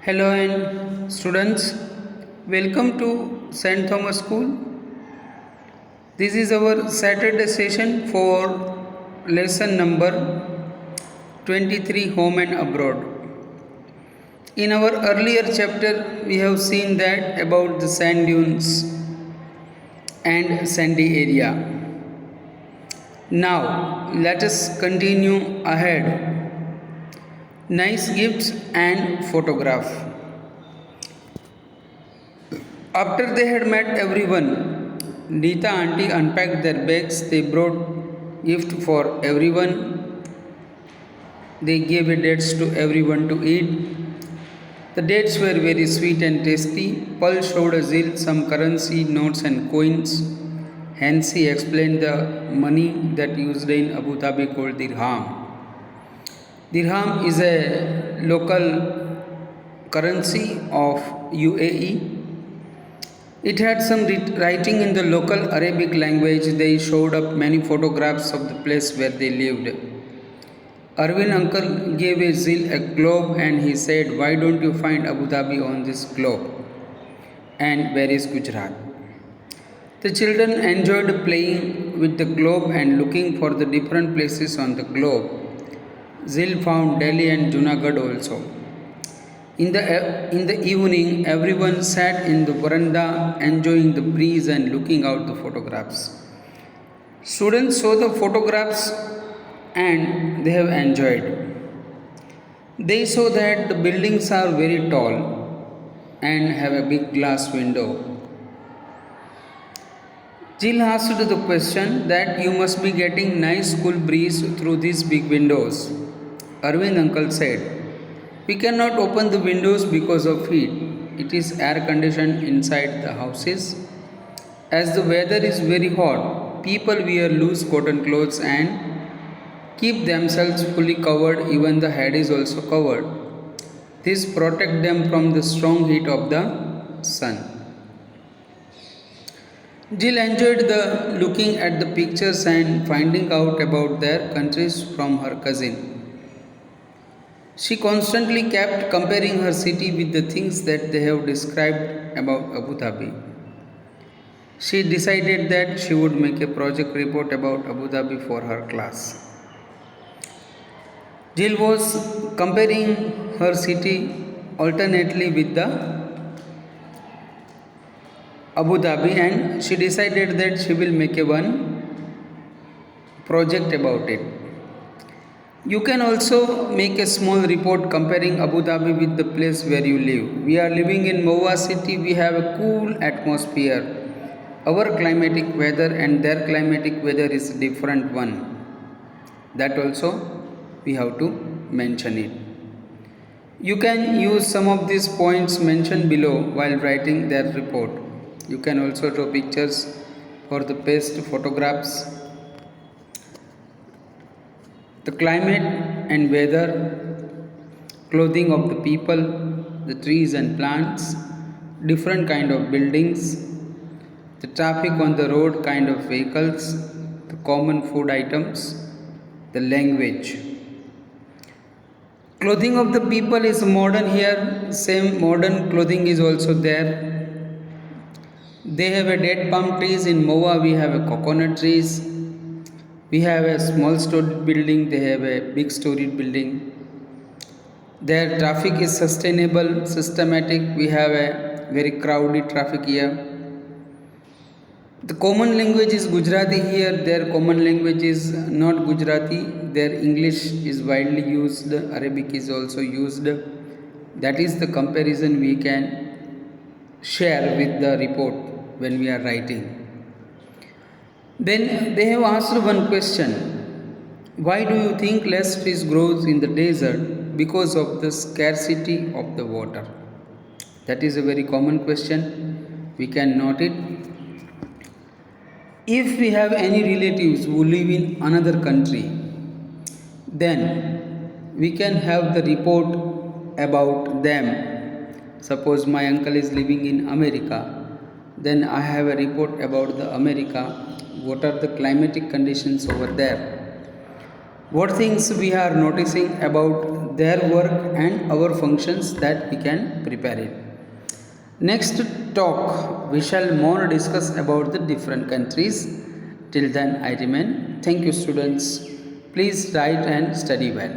Hello and students, welcome to St. Thomas School. This is our Saturday session for lesson number 23, Home and Abroad. In our earlier chapter, we have seen that about the sand dunes and sandy area. Now, let us continue ahead. Nice gifts and photograph. After they had met everyone, Neeta auntie unpacked their bags. They brought gift for everyone. They gave dates to everyone to eat. The dates were very sweet and tasty. Paul showed Azil some currency notes and coins. Hansi explained the money that used in Abu Dhabi called dirham. Dirham is a local currency of UAE. It had some writing in the local Arabic language. They showed up many photographs of the place where they lived. Arvind uncle gave Azil a globe and he said, "Why don't you find Abu Dhabi on this globe? And where is Gujarat?" The children enjoyed playing with the globe and looking for the different places on the globe. Zil found Delhi and Junagadh also. In the evening, everyone sat in the veranda enjoying the breeze and looking out the photographs. Students saw the photographs and they have enjoyed. They saw that the buildings are very tall and have a big glass window. Jill asked the question that you must be getting nice cool breeze through these big windows. Arvind uncle said, "We cannot open the windows because of heat. It is air conditioned inside the houses. As the weather is very hot, people wear loose cotton clothes and keep themselves fully covered, even the head is also covered. This protects them from the strong heat of the sun." Jill enjoyed the looking at the pictures and finding out about their countries from her cousin. She constantly kept comparing her city with the things that they have described about Abu Dhabi. She decided that she would make a project report about Abu Dhabi for her class. Jill was comparing her city alternately with the Abu Dhabi and she decided that she will make one project about it. You can also make a small report comparing Abu Dhabi with the place where you live. We are living in Moa city. We have a cool atmosphere. Our climatic weather and their climatic weather is different one. That also we have to mention it. You can use some of these points mentioned below while writing their report. You can also draw pictures for the best photographs. The climate and weather, clothing of the people, the trees and plants, different kind of buildings, the traffic on the road kind of vehicles, the common food items, the language. Clothing of the people is modern here, same modern clothing is also there. They have a date palm trees. In Moa we have a coconut trees. We have a small storied building, they have a big storied building. Their traffic is sustainable, systematic. We have a very crowded traffic here. The common language is Gujarati here. Their common language is not Gujarati. Their English is widely used. Arabic is also used. That is the comparison we can share with the report when we are writing. Then they have asked one question. Why do you think less trees grows in the desert? Because of the scarcity of the water. That is a very common question. We can note it. If we have any relatives who live in another country, then we can have the report about them. Suppose my uncle is living in America, then I have a report about the America. What are the climatic conditions over there? What things we are noticing about their work and our functions that we can prepare it. Next talk, we shall more discuss about the different countries. Till then, I remain. Thank you, students. Please write and study well.